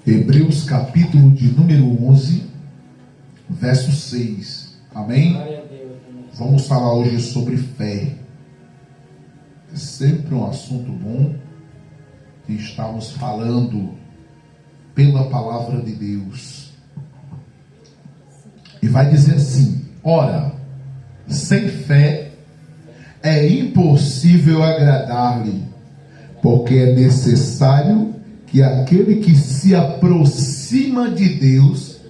Hebreus capítulo de número 11, verso 6. Amém? Vamos falar hoje sobre fé. É sempre um assunto bom que estamos falando pela palavra de Deus. E vai dizer assim: ora, sem fé é impossível agradar-lhe, porque é necessário que aquele que se aproxima de Deus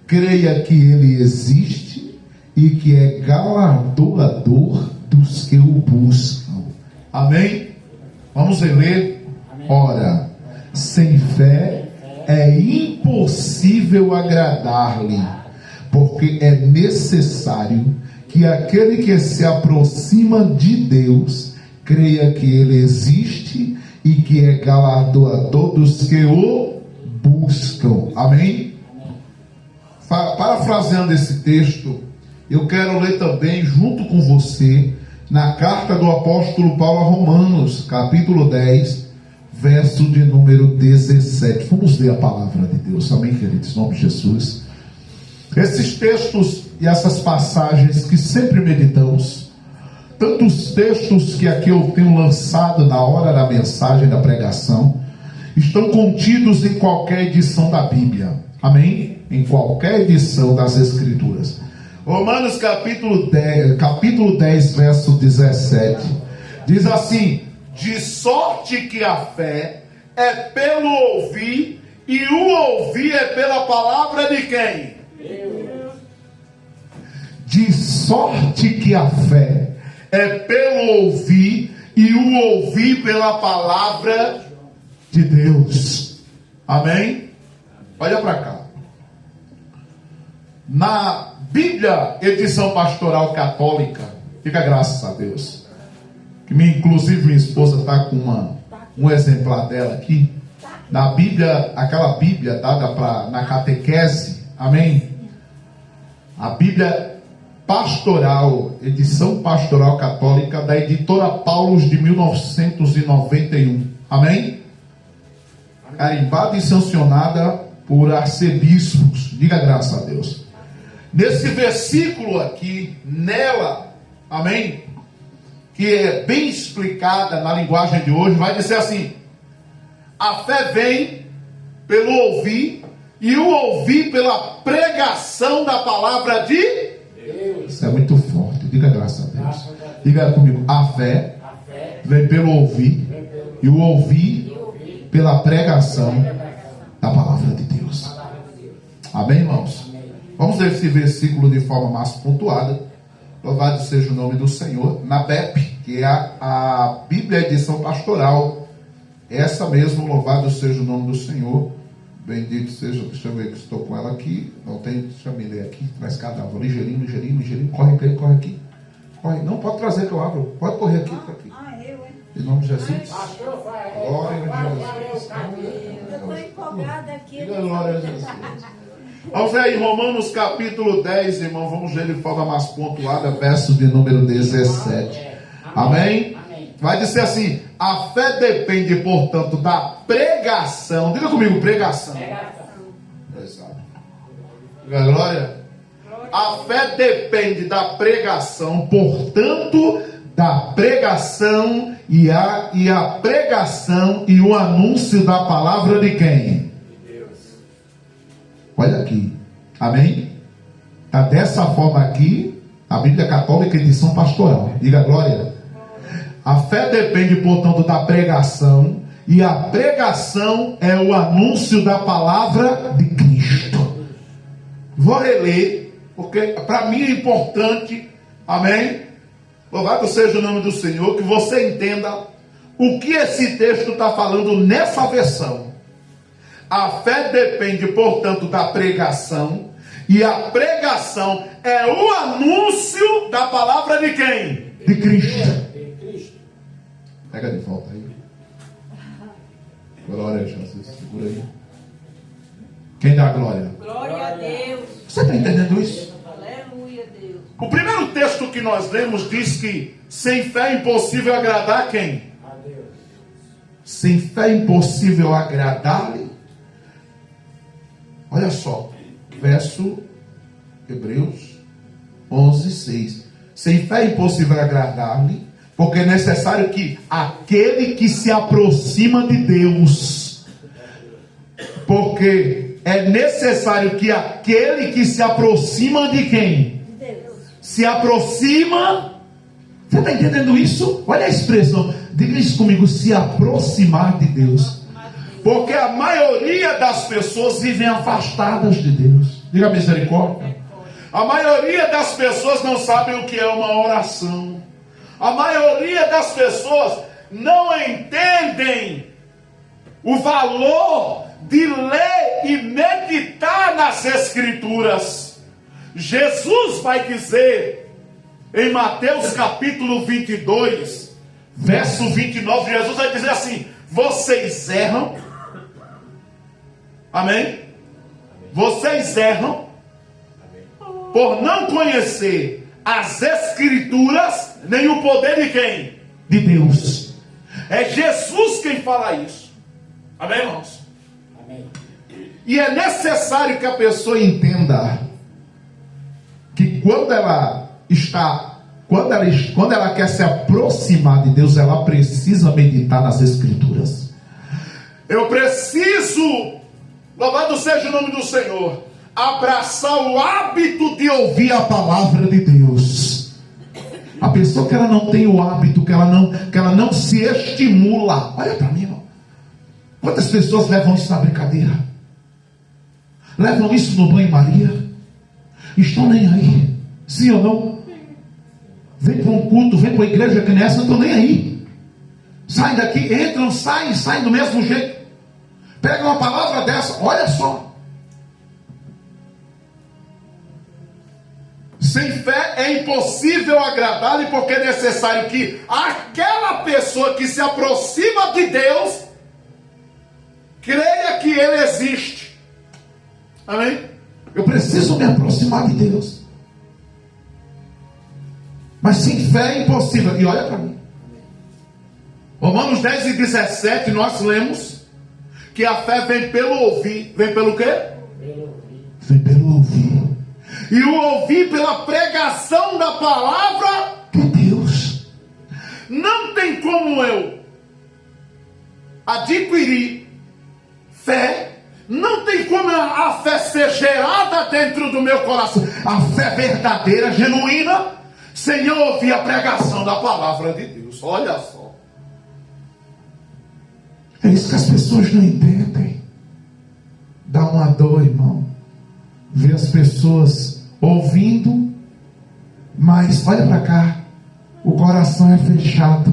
creia que Ele existe e que é galardoador dos que o buscam. Amém? Vamos ler. Ora, sem fé é impossível agradar-lhe, porque é necessário que aquele que se aproxima de Deus creia que Ele existe e que é galardoador dos que o buscam. Amém? Parafraseando esse texto, eu quero ler também junto com você na carta do apóstolo Paulo a Romanos, capítulo 10, verso de número 17. Vamos ler a palavra de Deus. Amém, queridos? Em nome de Jesus. Esses textos e essas passagens que sempre meditamos, tantos textos que aqui eu tenho lançado na hora da mensagem, da pregação, estão contidos em qualquer edição da Bíblia. Amém? Em qualquer edição das Escrituras. Romanos capítulo 10, verso 17, diz assim: de sorte que a fé é pelo ouvir, e o ouvir é pela palavra de quem? Deus. De sorte que a fé é pelo ouvir, e o ouvir pela palavra de Deus. Amém? Olha para cá. Na Bíblia, edição pastoral católica, fica graças a Deus, que inclusive minha esposa está com um exemplar dela aqui. Na Bíblia, aquela Bíblia dada na catequese, amém? A Bíblia pastoral, edição pastoral católica da editora Paulus de 1991, amém? Carimbada e sancionada por arcebispos, diga graças a Deus. Nesse versículo aqui, nela, amém, que é bem explicada na linguagem de hoje, vai dizer assim: a fé vem pelo ouvir, e o ouvir pela pregação da palavra de Deus. Isso é muito forte, diga graças a Deus. Diga comigo: a fé vem pelo ouvir, e o ouvir pela pregação da palavra de Deus. Amém, irmãos? Vamos ler esse versículo de forma mais pontuada. Louvado seja o nome do Senhor. Na BEP, que é a Bíblia edição pastoral, essa mesmo, louvado seja o nome do Senhor. Bendito seja, deixa eu ver que estou com ela aqui. Não tem, deixa eu me ler aqui. Traz cadáver, ligeirinho. Corre aqui. Corre. Não, pode trazer que eu abro. Pode correr aqui. Em nome de Jesus. Glória a Jesus. Eu estou empolgada aqui. Glória a Jesus. Vamos ver aí Romanos capítulo 10, irmão. Vamos ler de forma mais pontuada, verso de número 17. Amém? Vai dizer assim: a fé depende, portanto, da pregação. Diga comigo: pregação. Exato. Glória. A fé depende da pregação, portanto, da pregação e a pregação e o anúncio da palavra de quem? Olha aqui, amém? Está dessa forma aqui, a Bíblia Católica, edição pastoral. Diga glória. A fé depende, portanto, da pregação, e a pregação é o anúncio da palavra de Cristo. Vou reler, porque para mim é importante, amém? Louvado seja o nome do Senhor, que você entenda o que esse texto está falando nessa versão. A fé depende, portanto, da pregação, e a pregação é o anúncio da palavra de quem? De Cristo. Pega de volta aí. Glória a Jesus. Segura aí. Quem dá glória? Glória a Deus. Você está entendendo isso? Aleluia, Deus. O primeiro texto que nós lemos diz que sem fé é impossível agradar quem? A Deus. Sem fé é impossível agradar-lhe. Olha só, verso Hebreus 11:6. Sem fé é impossível agradar-lhe, porque é necessário que aquele que se aproxima de Deus, porque é necessário que aquele que se aproxima de quem? Deus. Se aproxima. Você está entendendo isso? Olha a expressão, diga isso comigo, se aproximar de Deus. Porque a maioria das pessoas vivem afastadas de Deus. Diga misericórdia. A maioria das pessoas não sabem o que é uma oração. A maioria das pessoas não entendem o valor de ler e meditar nas Escrituras. Jesus vai dizer em Mateus capítulo 22, verso 29, Jesus vai dizer assim: vocês erram. Amém? Vocês erram por não conhecer as Escrituras, nem o poder de quem? De Deus. É Jesus quem fala isso. Amém, irmãos? Amém. E é necessário que a pessoa entenda que quando ela quer se aproximar de Deus, ela precisa meditar nas Escrituras. Eu preciso, louvado seja o nome do Senhor, abraçar o hábito de ouvir a palavra de Deus. A pessoa que ela não tem o hábito, que ela não se estimula. Olha para mim, irmão. Quantas pessoas levam isso na brincadeira? Levam isso no banho-maria? Estão nem aí. Sim ou não? Vem para um culto, vem para a igreja que nessa, não estão nem aí. Saem daqui, entram, saem do mesmo jeito. Pega uma palavra dessa, olha só. Sem fé é impossível agradar-lhe, porque é necessário que aquela pessoa que se aproxima de Deus creia que Ele existe. Amém? Eu preciso me aproximar de Deus. Mas sem fé é impossível. E olha para mim. Romanos 10:17 nós lemos que a fé vem pelo ouvir. Vem pelo quê? Vem pelo ouvir. E o ouvir pela pregação da palavra de Deus. Não tem como eu adquirir fé. Não tem como a fé ser gerada dentro do meu coração. A fé verdadeira, genuína, sem eu ouvir a pregação da palavra de Deus. Olha só. É isso que as pessoas não entendem. Dá uma dor, irmão, ver as pessoas ouvindo, mas olha para cá, o coração é fechado.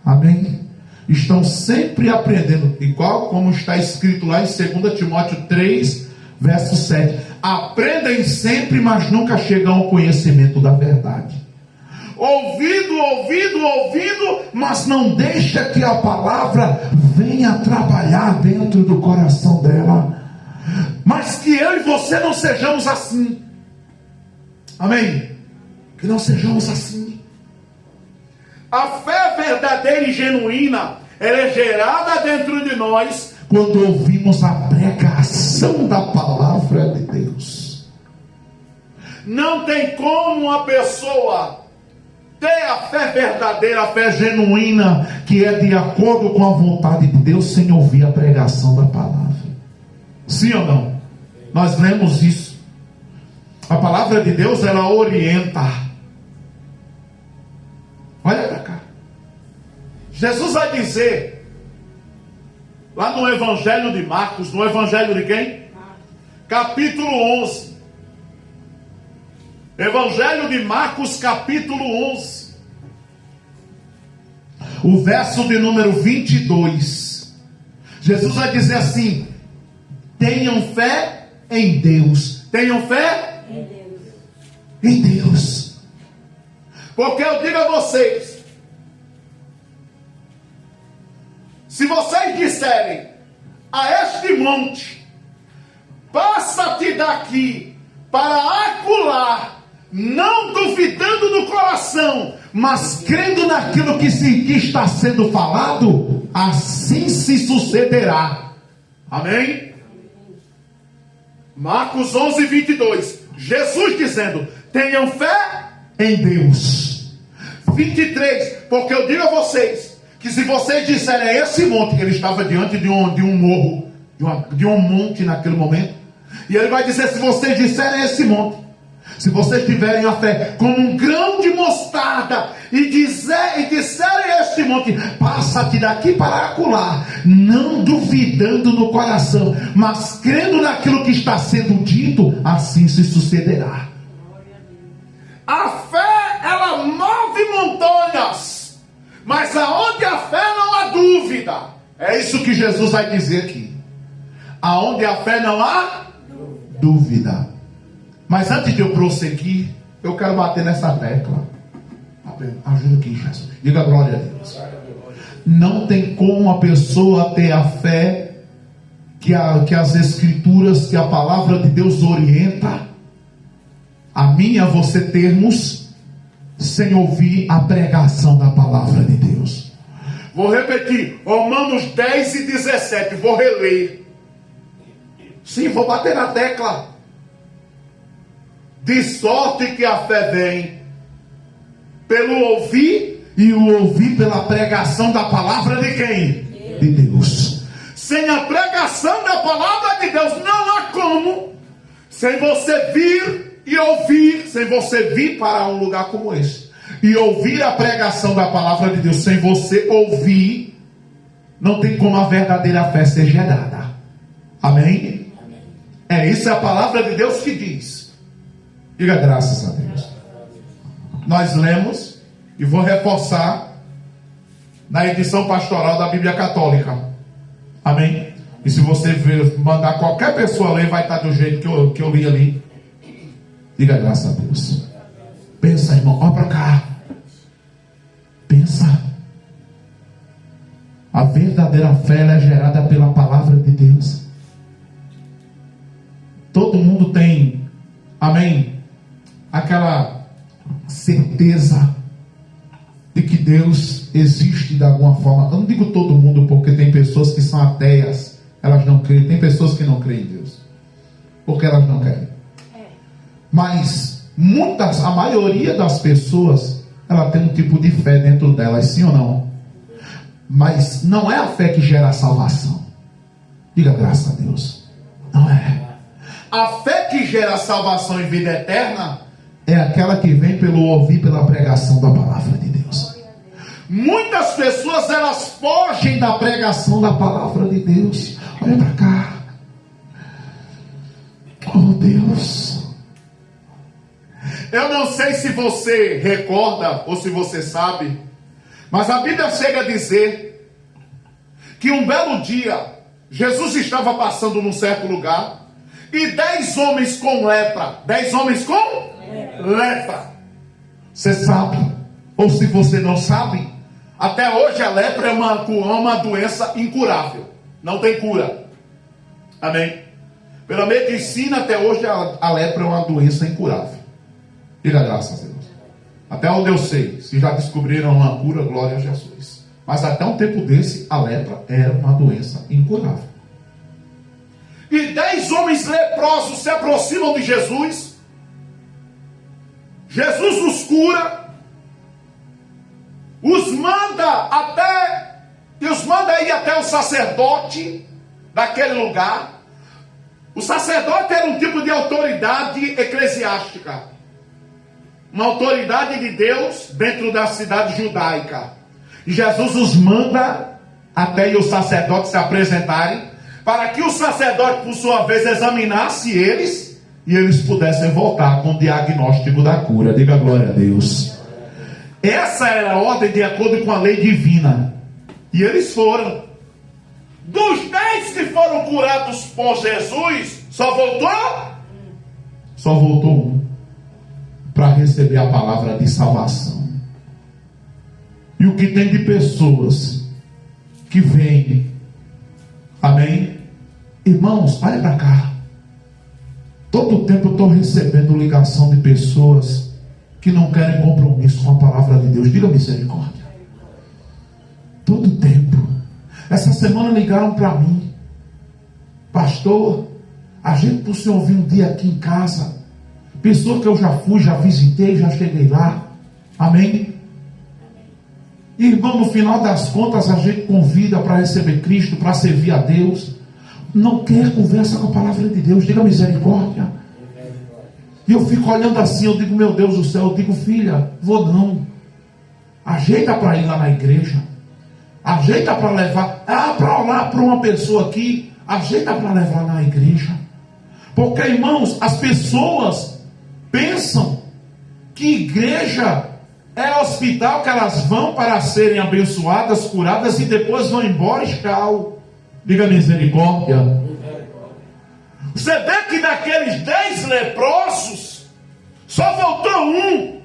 Amém? Estão sempre aprendendo, igual como está escrito lá em 2 Timóteo 3, verso 7. Aprendem sempre, mas nunca chegam ao conhecimento da verdade. Ouvindo, mas não deixa que a palavra venha trabalhar dentro do coração dela. Mas que eu e você não sejamos assim. Amém? Que não sejamos assim. A fé verdadeira e genuína, ela é gerada dentro de nós quando ouvimos a pregação da palavra de Deus. Não tem como uma pessoa ter a fé verdadeira, a fé genuína, que é de acordo com a vontade de Deus, sem ouvir a pregação da palavra. Sim ou não? Nós lemos isso. A palavra de Deus, ela orienta. Olha para cá. Jesus vai dizer, lá no Evangelho de Marcos, no Evangelho de quem? Capítulo 11. Evangelho de Marcos, capítulo 11. O verso de número 22. Jesus vai dizer assim: tenham fé em Deus. Tenham fé Em Deus. em Deus. Porque eu digo a vocês, se vocês disserem a este monte, passa-te daqui para acolá, não duvidando do coração, mas crendo naquilo que está sendo falado, assim se sucederá. Amém? Marcos 11, 22. Jesus dizendo: tenham fé em Deus. 23. Porque eu digo a vocês que se vocês disserem a esse monte, ele estava diante de um morro, de um monte naquele momento, e ele vai dizer: se vocês disserem a esse monte, se vocês tiverem a fé como um grão de mostarda, e disserem a este monte: passa-te daqui para acolá, não duvidando no coração, mas crendo naquilo que está sendo dito, assim se sucederá. A fé, ela move montanhas, mas aonde a fé não há dúvida. É isso que Jesus vai dizer aqui. Aonde a fé não há dúvida. Mas antes de eu prosseguir, eu quero bater nessa tecla. Ajuda aqui, Jesus. Diga glória a Deus. Não tem como a pessoa ter a fé que as Escrituras, que a palavra de Deus orienta a mim e a você termos, sem ouvir a pregação da palavra de Deus. Vou repetir, Romanos 10 e 17, vou reler. Sim, vou bater na tecla. De sorte que a fé vem pelo ouvir, e o ouvir pela pregação da palavra de quem? De Deus. Sem a pregação da palavra de Deus, não há como. Sem você vir e ouvir, sem você vir para um lugar como esse e ouvir a pregação da palavra de Deus, sem você ouvir, não tem como a verdadeira fé ser gerada. Amém? É isso, é a palavra de Deus que diz. Diga graças a Deus. Nós lemos, e vou reforçar, na edição pastoral da Bíblia Católica. Amém? E se você mandar qualquer pessoa ler, vai estar do jeito que eu li ali. Diga graças a Deus. Pensa, irmão, olha para cá. Pensa. A verdadeira fé é gerada pela palavra de Deus. Todo mundo tem, amém, aquela certeza de que Deus existe de alguma forma. Eu não digo todo mundo, porque tem pessoas que são ateias, elas não creem. Tem pessoas que não creem em Deus, porque elas não querem. Mas a maioria das pessoas, ela tem um tipo de fé dentro delas, sim ou não? Mas não é a fé que gera a salvação. Diga graças a Deus. Não é. A fé que gera a salvação e vida eterna é aquela que vem pelo ouvir, pela pregação da palavra de Deus. Muitas pessoas, elas fogem da pregação da palavra de Deus. Olha para cá. Oh Deus. Eu não sei se você recorda ou se você sabe, mas a Bíblia chega a dizer que um belo dia Jesus estava passando num certo lugar e 10 homens com lepra. 10 homens com lepra. Você sabe, ou se você não sabe, até hoje a lepra é uma doença incurável. Não tem cura. Amém? Pela medicina, até hoje a lepra é uma doença incurável. Diga graças a Deus. Até onde eu sei, se já descobriram uma cura, glória a Jesus. Mas até um tempo desse, a lepra era uma doença incurável. E 10 homens leprosos se aproximam de Jesus. Jesus os cura. Os manda ir até o sacerdote daquele lugar. O sacerdote era um tipo de autoridade eclesiástica. Uma autoridade de Deus dentro da cidade judaica. E Jesus os manda até os sacerdotes se apresentarem, para que o sacerdote, por sua vez, examinasse eles, e eles pudessem voltar com o diagnóstico da cura. Diga glória a Deus. Essa era a ordem de acordo com a lei divina. E eles foram. Dos 10 que foram curados por Jesus, só voltou um para receber a palavra de salvação. E o que tem de pessoas que vêm, amém? Irmãos, olha para cá. Todo o tempo eu estou recebendo ligação de pessoas que não querem compromisso com a palavra de Deus. Diga misericórdia. Todo o tempo. Essa semana ligaram para mim: pastor, A gente, por Senhor, vir um dia aqui em casa, pessoa que eu já fui, já visitei, já cheguei lá. Amém? Irmão, no final das contas, a gente convida para receber Cristo, para servir a Deus. Não quer conversa com a palavra de Deus, diga misericórdia. E eu fico olhando assim, eu digo, meu Deus do céu, eu digo, filha, vou não. Ajeita para ir lá na igreja. Ajeita para levar, para orar para uma pessoa aqui. Ajeita para levar na igreja. Porque, irmãos, as pessoas pensam que igreja é hospital que elas vão para serem abençoadas, curadas e depois vão embora e tchau. Diga misericórdia. Você vê que daqueles 10 leprosos, só voltou um.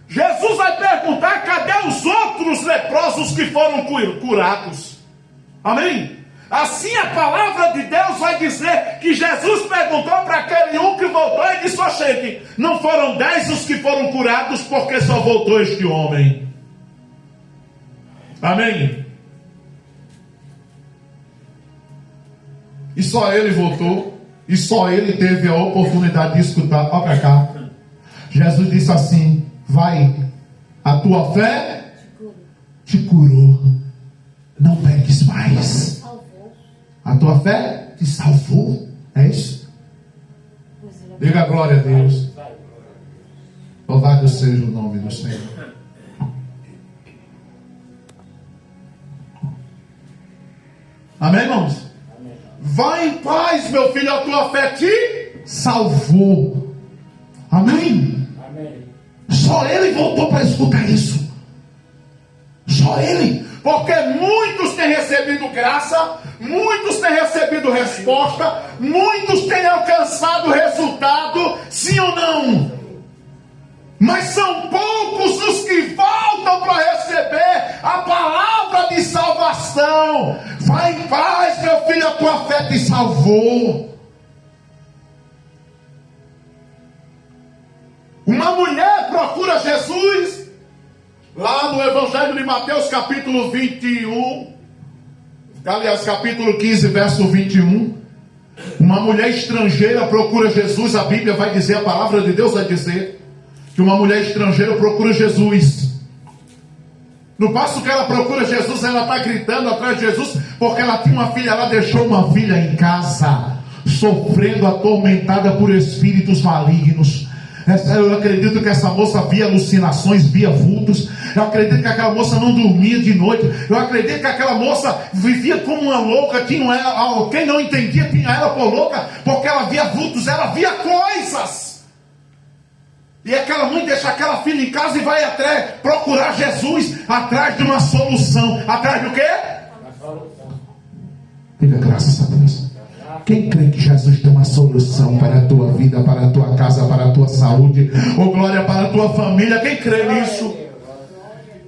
Jesus vai perguntar: cadê os outros leprosos que foram curados? Amém? Assim a palavra de Deus vai dizer que Jesus perguntou para aquele um que voltou e disse: ó, gente, não foram 10 os que foram curados, porque só voltou este homem. Amém? E só ele voltou, e só ele teve a oportunidade de escutar. Olha para cá. Jesus disse assim: vai, a tua fé te curou, não peques mais. A tua fé te salvou. É isso? Diga glória a Deus. Louvado seja o nome do Senhor. Amém, irmãos? Vai em paz, meu filho, a tua fé te salvou. Amém? Amém. Só ele voltou para escutar isso. Só ele. Porque muitos têm recebido graça, muitos têm recebido resposta, muitos têm alcançado resultado, sim ou não? Mas são poucos os que voltam para receber a palavra de salvação. Vai em paz, meu filho, a tua fé te salvou. Uma mulher procura Jesus, lá no Evangelho de Mateus, capítulo 21, aliás, capítulo 15, verso 21. Uma mulher estrangeira procura Jesus. A Bíblia vai dizer, a palavra de Deus vai dizer, que uma mulher estrangeira procura Jesus. No passo que ela procura Jesus, ela está gritando atrás de Jesus, porque ela tinha uma filha, ela deixou uma filha em casa, sofrendo, atormentada por espíritos malignos. Eu acredito que essa moça via alucinações, via vultos. Eu acredito que aquela moça não dormia de noite. Eu acredito que aquela moça vivia como uma louca. Quem não entendia tinha ela por louca, porque ela via vultos, ela via coisas. E aquela mãe deixa aquela filha em casa e vai atrás procurar Jesus, atrás de uma solução. Atrás do quê? Diga graças a Deus. Quem crê que Jesus tem uma solução para a tua vida, para a tua casa, para a tua saúde, ou glória para a tua família? Quem crê nisso?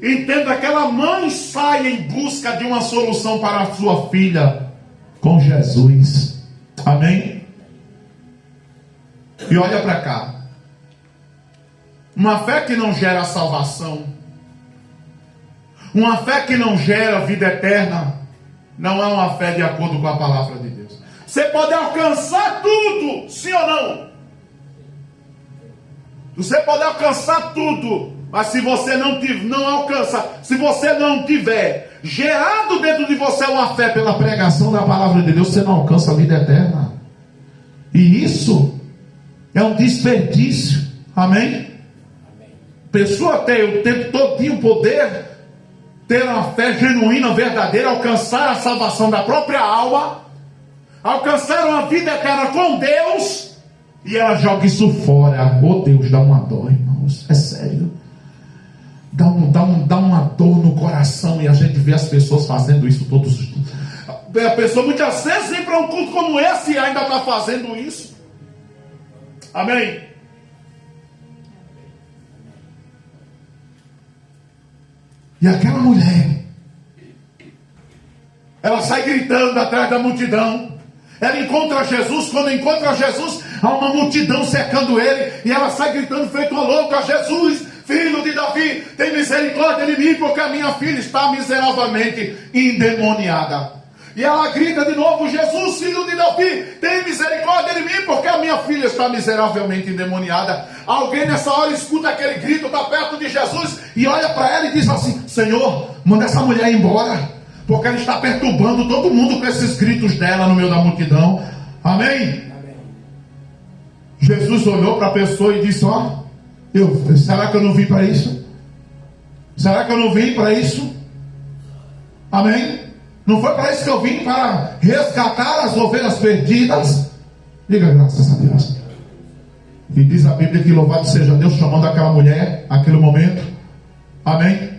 Entenda, aquela mãe sai em busca de uma solução para a sua filha com Jesus. Amém? E olha para cá. Uma fé que não gera salvação, uma fé que não gera vida eterna, não é uma fé de acordo com a palavra de Deus. Você pode alcançar tudo, sim ou não? Você pode alcançar tudo, mas se você não alcança, se você não tiver gerado dentro de você uma fé pela pregação da palavra de Deus, você não alcança a vida eterna. E isso é um desperdício. Amém? Pessoa tem o tempo todinho poder ter uma fé genuína, verdadeira, alcançar a salvação da própria alma, alcançar uma vida eterna com Deus, e ela joga isso fora. Oh Deus, dá uma dor, irmãos, é sério. Dá uma dor no coração, e a gente vê as pessoas fazendo isso todos os dias. A pessoa muitas vezes vem para um culto como esse e ainda está fazendo isso. Amém? E aquela mulher, ela sai gritando atrás da multidão. Ela encontra Jesus. Quando encontra Jesus, há uma multidão cercando ele, e ela sai gritando feito uma louca: Jesus, filho de Davi, tem misericórdia de mim, porque a minha filha está miseravelmente endemoniada. E ela grita de novo: Jesus, filho de Davi, tem misericórdia filha está miseravelmente endemoniada. Alguém nessa hora escuta aquele grito, está perto de Jesus e olha para ela e diz assim: Senhor, manda essa mulher embora, porque ela está perturbando todo mundo com esses gritos dela no meio da multidão. Amém? Jesus olhou para a pessoa e disse: ó, será que eu não vim para isso? Será que eu não vim para isso? Amém? Não foi para isso que eu vim, para resgatar as ovelhas perdidas? Diga graças a Deus. E diz a Bíblia que louvado seja Deus, chamando aquela mulher, naquele momento. Amém?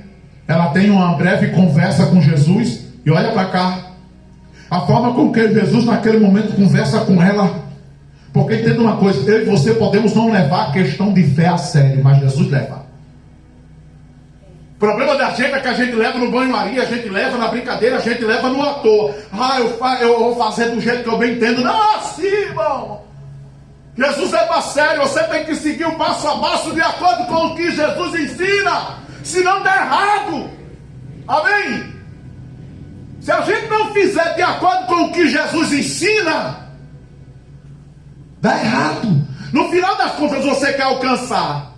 Ela tem uma breve conversa com Jesus. E olha para cá, a forma com que Jesus naquele momento conversa com ela. Porque entenda uma coisa, eu e você podemos não levar a questão de fé a sério, mas Jesus leva. O problema da gente é que a gente leva no banho-maria, a gente leva na brincadeira, a gente leva no ator. Eu vou fazer do jeito que eu bem entendo. Não, assim, irmão. Jesus leva a sério, você tem que seguir o passo a passo de acordo com o que Jesus ensina. Senão dá errado. Amém? Se a gente não fizer de acordo com o que Jesus ensina, dá errado. No final das contas, você quer alcançar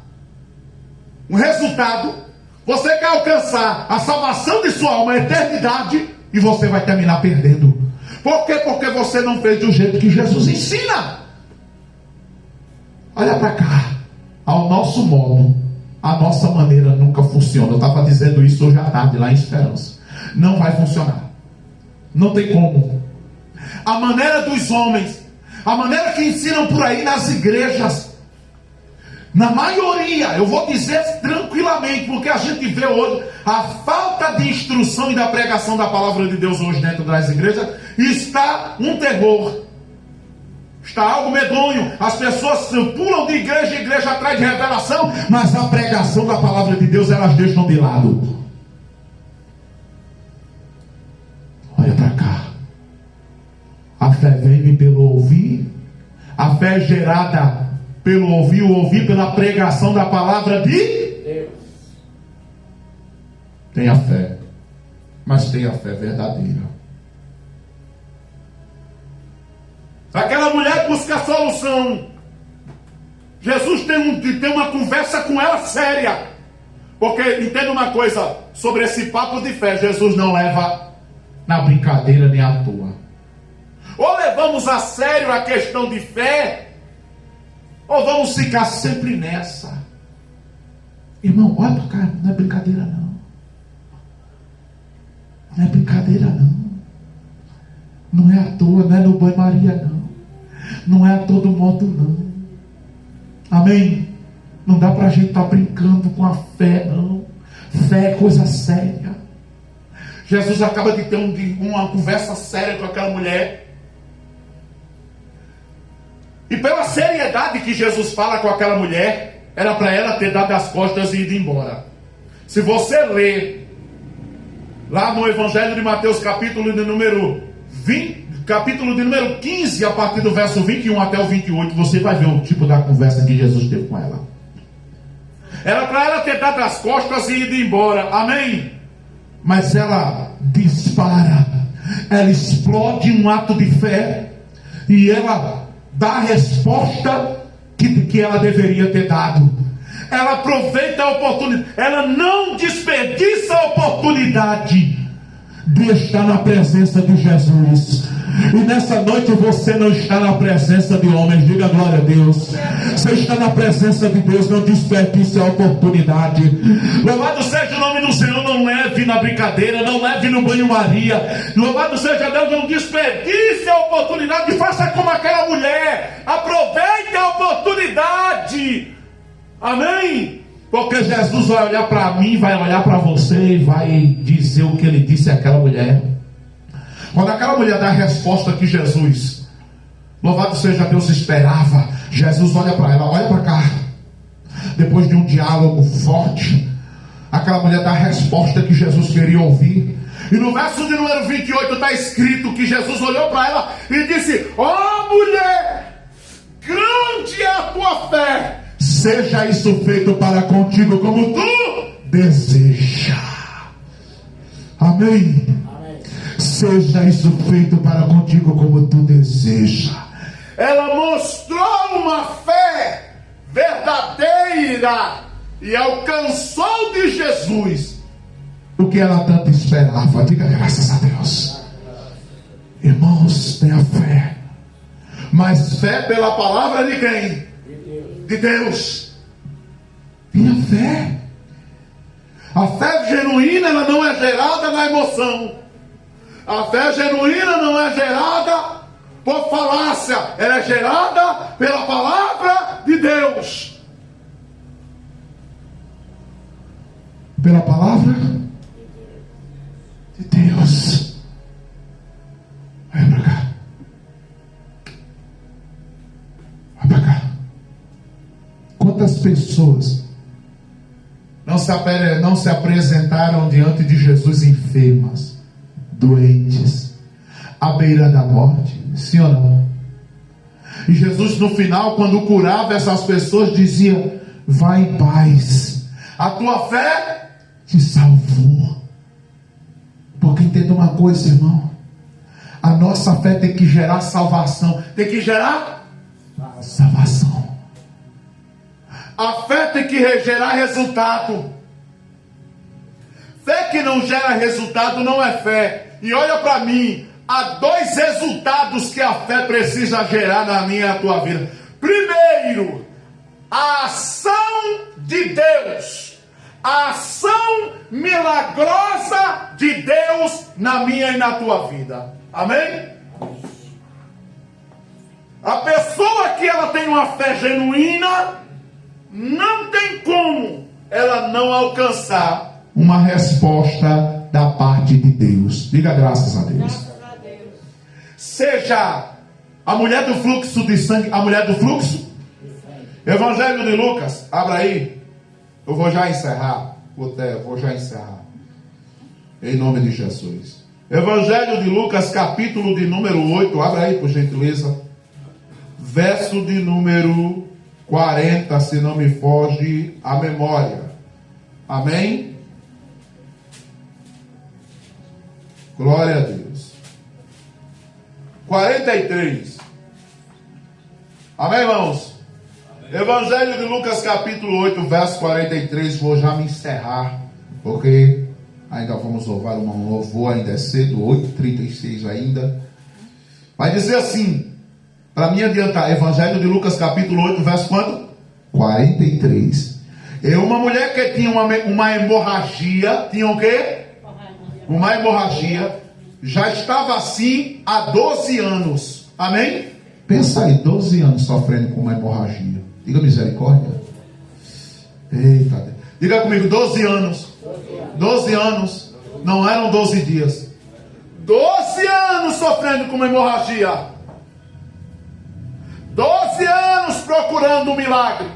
um resultado, você quer alcançar a salvação de sua alma, a eternidade, e você vai terminar perdendo. Por quê? Porque você não fez do jeito que Jesus ensina. Olha para cá. Ao nosso modo, a nossa maneira nunca funciona. Eu estava dizendo isso hoje à tarde lá em Esperança. Não vai funcionar. Não tem como. A maneira dos homens, a maneira que ensinam por aí nas igrejas, na maioria, eu vou dizer tranquilamente, porque a gente vê hoje a falta de instrução e da pregação da palavra de Deus hoje dentro das igrejas, está um terror, está algo medonho. As pessoas pulam de igreja em igreja atrás de revelação, mas a pregação da palavra de Deus elas deixam de lado. Olha para cá. A fé vem pelo ouvir, a fé é gerada pelo ouvir, o ouvir pela pregação da palavra de Deus. Tenha fé, mas tenha fé verdadeira. Aquela mulher busca a solução. Jesus tem uma conversa com ela séria. Porque entenda uma coisa sobre esse papo de fé: Jesus não leva na brincadeira nem à toa. Ou levamos a sério a questão de fé, ou vamos ficar sempre nessa. Irmão, olha para cá, não é brincadeira não. Não é brincadeira não. Não é à toa, não é no banho-maria não. Não é a todo modo não. Amém? Não dá para a gente estar brincando com a fé não. Fé é coisa séria. Jesus acaba de ter uma conversa séria com aquela mulher. E pela seriedade que Jesus fala com aquela mulher, era para ela ter dado as costas e ido embora. Se você ler lá no Evangelho de Mateus, capítulo de número 15, a partir do verso 21 até o 28, você vai ver o tipo da conversa que Jesus teve com ela. Era para ela ter dado as costas e ido embora. Amém? Mas ela dispara, ela explode um ato de fé e ela dá a resposta que ela deveria ter dado. Ela aproveita a oportunidade, ela não desperdiça a oportunidade de estar na presença de Jesus. E nessa noite você não está na presença de homens, diga glória a Deus. Você está na presença de Deus, não desperdice a oportunidade. Louvado seja o nome do Senhor, não leve na brincadeira, não leve no banho-maria. Louvado seja Deus, não desperdice a oportunidade, faça como aquela mulher, aproveite a oportunidade. Amém? Porque Jesus vai olhar para mim, vai olhar para você e vai dizer o que ele disse àquela mulher. Quando aquela mulher dá a resposta que Jesus, louvado seja Deus, esperava, Jesus olha para ela, olha para cá. Depois de um diálogo forte, aquela mulher dá a resposta que Jesus queria ouvir. E no verso de número 28 está escrito que Jesus olhou para ela e disse: ó mulher, grande é a tua fé, seja isso feito para contigo como tu deseja. Amém? Seja isso feito para contigo como tu deseja. Ela mostrou uma chegar e alcançou de Jesus o que ela tanto esperava. Diga graças a Deus. Irmãos, tenha fé. Mas fé pela palavra de quem? De Deus. Tenha fé. A fé genuína, ela não é gerada na emoção. A fé genuína não é gerada por falácia. Ela é gerada pela palavra de Deus. Pela palavra de Deus. Vai pra cá. Vai pra cá. Quantas pessoas não se apresentaram diante de Jesus enfermas, doentes, à beira da morte? Sim ou não? E Jesus no final, quando curava essas pessoas, dizia: vai em paz, a tua fé te salvou. Porque entenda uma coisa, irmão, a nossa fé tem que gerar salvação. Tem que gerar salvação. A fé tem que gerar resultado. Fé que não gera resultado não é fé. E olha para mim, há dois resultados que a fé precisa gerar na minha e na tua vida. Primeiro, a ação de Deus. A ação milagrosa de Deus na minha e na tua vida. Amém? A pessoa que ela tem uma fé genuína, não tem como ela não alcançar uma resposta da parte de Deus. Diga graças a Deus. Graças a Deus. Seja a mulher do fluxo de sangue, a mulher do fluxo. Evangelho de Lucas, abra aí. Eu vou já encerrar. Vou já encerrar. Em nome de Jesus. Evangelho de Lucas, capítulo de número 8. Abra aí, por gentileza. Verso de número 40, se não me foge a memória. Amém? Glória a Deus. 43. Amém, irmãos? Amém. Evangelho de Lucas, capítulo 8, verso 43. Vou já me encerrar, porque ainda vamos louvar um louvor, ainda é cedo, 8h36 ainda. Vai dizer assim, para mim adiantar, Evangelho de Lucas, capítulo 8, verso quanto? 43. E uma mulher que tinha uma hemorragia, tinha o quê? Uma hemorragia, já estava assim há 12 anos. Amém? Pensa aí, 12 anos sofrendo com uma hemorragia. Diga misericórdia. Eita, diga comigo, 12 anos. 12 anos, não eram 12 dias. 12 anos sofrendo com uma hemorragia. 12 anos procurando um milagre.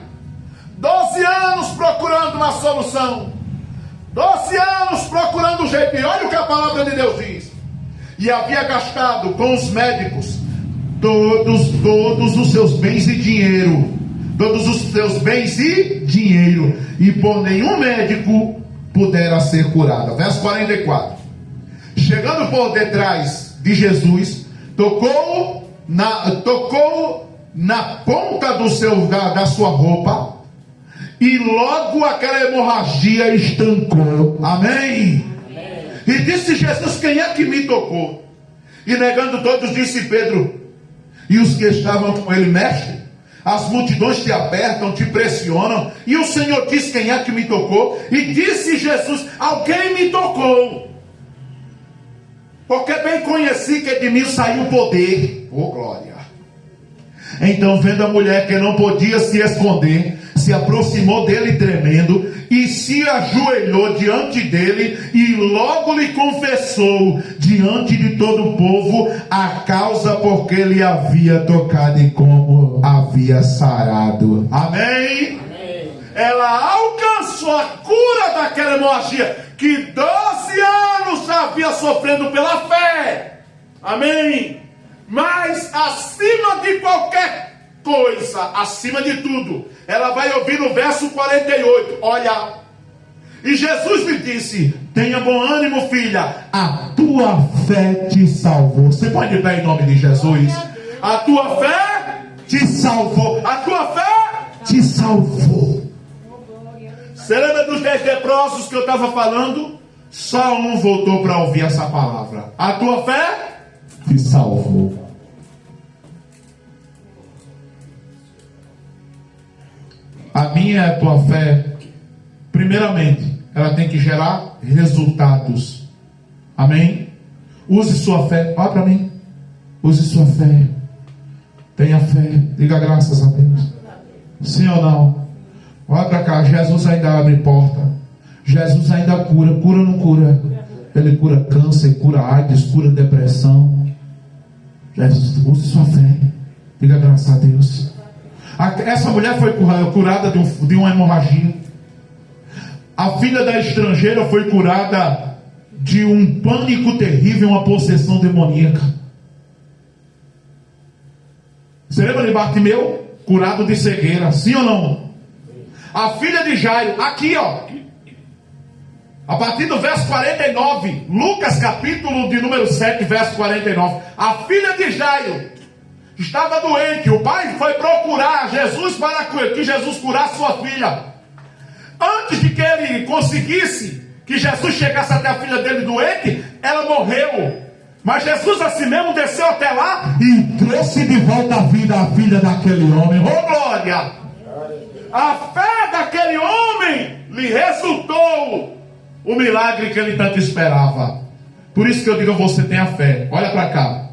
12 anos procurando uma solução. 12 anos procurando um jeito. E olha o que a palavra de Deus diz. E havia gastado com os médicos todos os seus bens e dinheiro. Todos os seus bens e dinheiro. E por nenhum médico pudera ser curada. Verso 44. Chegando por detrás de Jesus, tocou na ponta da sua roupa, e logo aquela hemorragia estancou. Amém? Amém. E disse Jesus: quem é que me tocou? E negando todos, disse Pedro e os que estavam com ele: mestre, as multidões te apertam, te pressionam. E o Senhor disse: quem é que me tocou? E disse Jesus: alguém me tocou, porque bem conheci que de mim saiu o poder. Oh glória! Então, vendo a mulher que não podia se esconder, se aproximou dele tremendo e se ajoelhou diante dele, e logo lhe confessou diante de todo o povo a causa por que ele havia tocado e como havia sarado. Amém? Amém. Ela alcançou a cura daquela hemorragia que 12 anos já havia sofrendo pela fé. Amém? Mas acima de qualquer coisa, acima de tudo, ela vai ouvir no verso 48, olha, e Jesus lhe disse: tenha bom ânimo, filha, a tua fé te salvou. Você pode ir em nome de Jesus? A tua fé te salvou. A tua fé te salvou. Você lembra dos 10 leprosos que eu estava falando? Só um voltou para ouvir essa palavra. A tua fé te salvou. A minha e a tua fé, primeiramente, ela tem que gerar resultados. Amém? Use sua fé. Olha para mim. Use sua fé. Tenha fé. Diga graças a Deus. Sim ou não? Olha para cá. Jesus ainda abre porta. Jesus ainda cura. Cura ou não cura? Ele cura câncer, cura AIDS, cura depressão. Jesus, use sua fé. Diga graças a Deus. Essa mulher foi curada de uma hemorragia. A filha da estrangeira foi curada de um pânico terrível, uma possessão demoníaca. Você lembra de Bartimeu? Curado de cegueira, sim ou não? A filha de Jairo, aqui ó, a partir do verso 49, Lucas capítulo de número 7, verso 49. A filha de Jairo estava doente, o pai foi procurar Jesus para que Jesus curasse sua filha. Antes de que ele conseguisse que Jesus chegasse até a filha dele doente, ela morreu. Mas Jesus assim mesmo desceu até lá e trouxe de volta a vida a filha daquele homem. Oh glória! A fé daquele homem lhe resultou o milagre que ele tanto esperava. Por isso que eu digo a você, tenha fé. Olha para cá.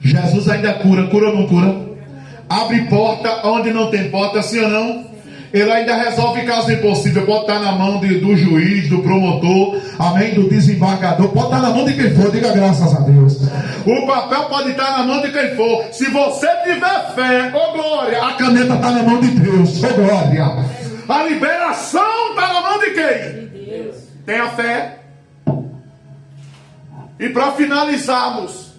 Jesus ainda cura. Cura ou não cura? Abre porta onde não tem porta, sim ou não? Ele ainda resolve caso impossível. Pode estar na mão do juiz, do promotor, amém, do desembargador. Pode estar na mão de quem for, diga graças a Deus. O papel pode estar na mão de quem for. Se você tiver fé, oh glória, a caneta está na mão de Deus, oh glória. A liberação está na mão de quem? De Deus. Tenha fé. E para finalizarmos,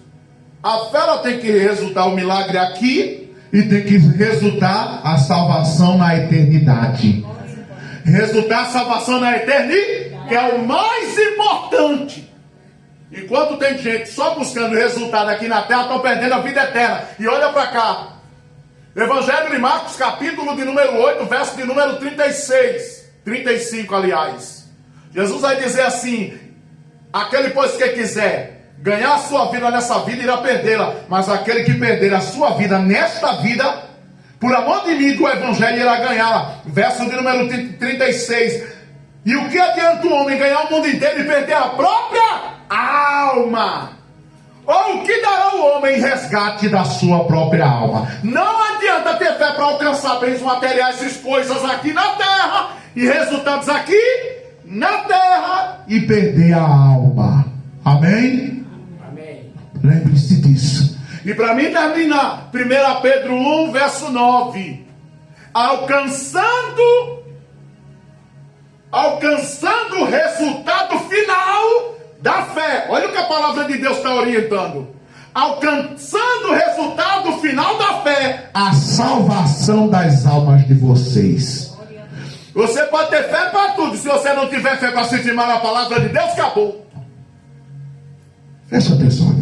a fé ela tem que resultar o milagre aqui. E tem que resultar a salvação na eternidade. Resultar a salvação na eternidade, que é o mais importante. Enquanto tem gente só buscando resultado aqui na terra, estão perdendo a vida eterna. E olha para cá. Evangelho de Marcos, capítulo de número 8, verso de número 36. 35, aliás. Jesus vai dizer assim: aquele, pois, que quiser ganhar a sua vida nessa vida, irá perdê-la. Mas aquele que perder a sua vida nesta vida, por amor de mim, do evangelho, irá ganhá-la. Verso de número 36. E o que adianta o homem ganhar o mundo inteiro e perder a própria alma? Ou o que dará o homem em resgate da sua própria alma? Não adianta ter fé para alcançar bens materiais e coisas aqui na terra, e resultados aqui na terra, e perder a alma. Amém? Lembre-se disso. E para mim terminar, 1 Pedro 1, verso 9. Alcançando o resultado final da fé. Olha o que a palavra de Deus está orientando. Alcançando o resultado final da fé, a salvação das almas de vocês. Você pode ter fé para tudo. Se você não tiver fé para se firmar na palavra de Deus, acabou. Fecha a atenção.